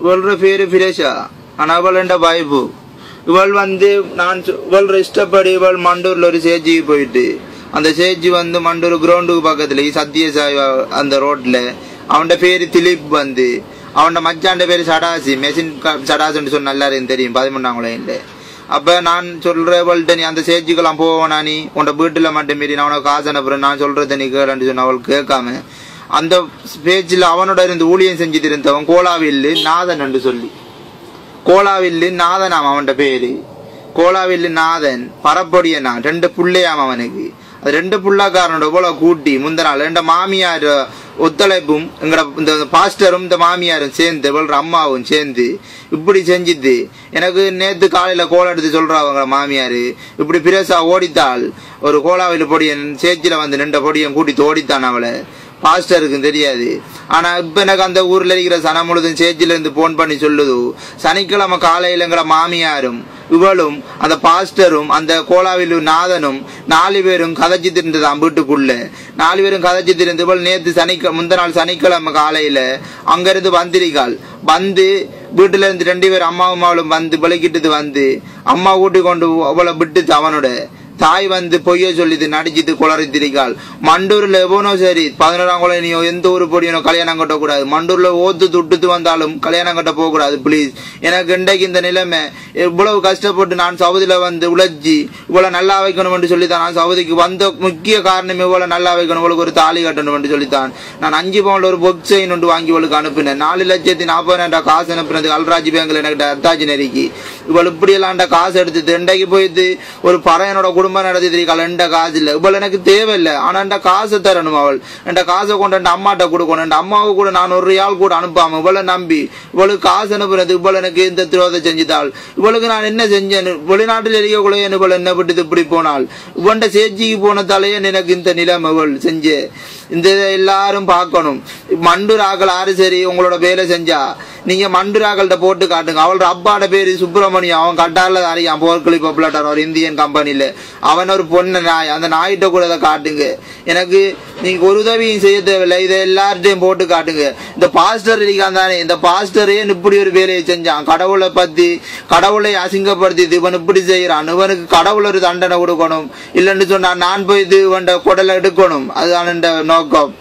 இவளோட பேரு பிரேஷா. ஆனா இவள் வைஃபு. இவள் இவள் இஷ்டப்படி இவள் மண்டூர்ல ஒரு சேஜிக்கு போயிட்டு அந்த சேஜி மண்டூர் கிரவுண்டுக்கு பக்கத்துல சத்யசாய் அந்த ரோட்ல அவன் பேரு திலீப் அவன் மச்சாண்ட பேரு சடாசி மெஷின் சடாசுன்னு சொன்ன எல்லாரையும் தெரியும் 13ஆம் லைன்ல. அப்ப நான் சொல்றவள்கிட்ட நீ அந்த சேஜிக்கெல்லாம் போவனா நீ உன்ட வீட்டுல மட்டும் மீறி நான் உனக்கு காசு அனுப்புறேன் நான் சொல்றத நீ கேளன்னு சொன்ன அவள் கேட்காம அந்த பேஜ்ல அவனோட இருந்து ஊழியம் செஞ்சுட்டு இருந்தவன் கோலாவில்லு நாதன் என்று சொல்லி கோலாவில்லு நாதனாம் அவன் பேரு. கோலாவில்லு நாதன் பரப்பொடியனா 2 புள்ளையாம் அவனுக்கு. அது 2 புள்ளாக்காரனோட போல கூட்டி முந்த நாள் 2 மாமியார் ஒத்துழைப்பும் எங்கட இந்த பாஸ்டரும் இந்த மாமியாரும் சேர்ந்து இவளோட அம்மாவும் சேர்ந்து இப்படி செஞ்சுது. எனக்கு நேத்து காலையில கோலம் எடுத்து சொல்றாங்க மாமியாரு இப்படி பிரேசா ஓடித்தாள் ஒரு கோலாவில் பொடியன் சேச்சில நின்ற பொடியன் கூட்டிட்டு ஓடித்தான் அவளை. பாஸ்டருக்கு தெரியாது. ஆனா இப்ப எனக்கு அந்த ஊர்ல இருக்கிற சனம் முழுதும் சேச்சில இருந்து போன் பண்ணி சொல்லுது சனிக்கிழமை காலையில எங்கட மாமியாரும் இவளும் அந்த பாஸ்டரும் அந்த கோலாவில் நாதனும் 4 பேரும் கதைச்சிட்டு இருந்ததான் வீட்டுக்குள்ள. 4 பேரும் கதைச்சிட்டு இருந்து இவள் நேத்து முந்த நாள் சனிக்கிழமை காலையில அங்க இருந்து வந்திருக்காள். வீட்டுல இருந்து 2 பேர் அம்மாவும் அவளும் விளக்கிட்டு அம்மா கூட்டி கொண்டு அவளை விட்டுச்சு. அவனோட தாய் பொய்ய சொல்லிது நடிச்சிட்டு குளறித்திருக்காள். மண்டூர்ல எவனோ சரி 11ஆம் குழந்தையோ எந்த ஒரு பொடியனோ கல்யாணம் கட்டக்கூடாது. மண்டூர்ல ஓத்து துட்டுத்து வந்தாலும் கல்யாணம் கட்ட போக கூடாது பிளீஸ். எனக்கு இன்றைக்கு இந்த நிலைமை இவ்வளவு கஷ்டப்பட்டு நான் சவுதியில உழைச்சி இவ்வளவு நல்லா வைக்கணும் சொல்லித்தான் நான் சவுதிக்கு வந்த முக்கிய காரணம் இவ்வளவு நல்லா வைக்கணும் இவளுக்கு ஒரு தாலி கட்டணும் சொல்லித்தான் நான் 5 பவுன்ல ஒரு பொக் செயின் ஒன்று வாங்கி இவளுக்கு அனுப்பினேன். 4,40,000 காசு அனுப்புனது அல்ராஜ் பேங்க்ல எனக்கு அத்தாஜி நெருக்கி இவள் இப்படி எல்லாம் காசு எடுத்து இன்றைக்கு போயிட்டு ஒரு பறையனோட குடும்ப நடத்திருக்காள். எந்த காசு இல்ல இவள் எனக்கு தேவையில்லை. ஆனா என் காசை தரணும். அவள் என் காசை கொண்டு அம்மாட்ட கொடுக்கணும். என் அம்மாவுக்கு கூட நான் 1 ரியால் கூட அனுப்பாம இவளை நம்பி இவளுக்கு காசு அனுப்புறது இவள் எனக்கு இந்த திரோதை செஞ்சுதாள். இவளுக்கு நான் என்ன செஞ்சேன் வெளிநாட்டில் இருக்கக்குள்ளே இவள் என்ன விட்டு இப்படி போனாள். இவண்ட சேச்சிக்கு போனதாலேயே எனக்கு இந்த நிலைமை இவள் செஞ்சு இந்த எல்லாரும் பார்க்கணும். மண்டூராக்கள் யாரு சரி உங்களோட வேலை செஞ்சா நீங்க மண்டூராக்கள்கிட்ட போட்டு காட்டுங்க. அவளோட அப்பாட பேரு சுப்பிரமணியம். அவன் கட்டால அறியான் போர்க்களி பாப்புலர் ஒரு இந்தியன் கம்பெனில அவன் ஒரு பொண்ணு நாய். அந்த நாய்கிட்ட கூட இதை காட்டுங்க. எனக்கு நீங்க ஒரு உதவியும் செய்ய தேவையில்லை. இதை எல்லார்ட்டையும் போட்டு காட்டுங்க. இந்த பாஸ்டர் இருக்கான் தானே இந்த பாஸ்டரே இப்படி ஒரு வேலையை செஞ்சான். கடவுளை அசிங்கப்படுத்தி இவன் இப்படி செய்யறான். இவனுக்கு கடவுள் ஒரு தண்டனை கொடுக்கணும். இல்லைன்னு சொன்னா நான் போய் இவன் குடலை எடுக்கணும். அதுதான் நோக்கம்.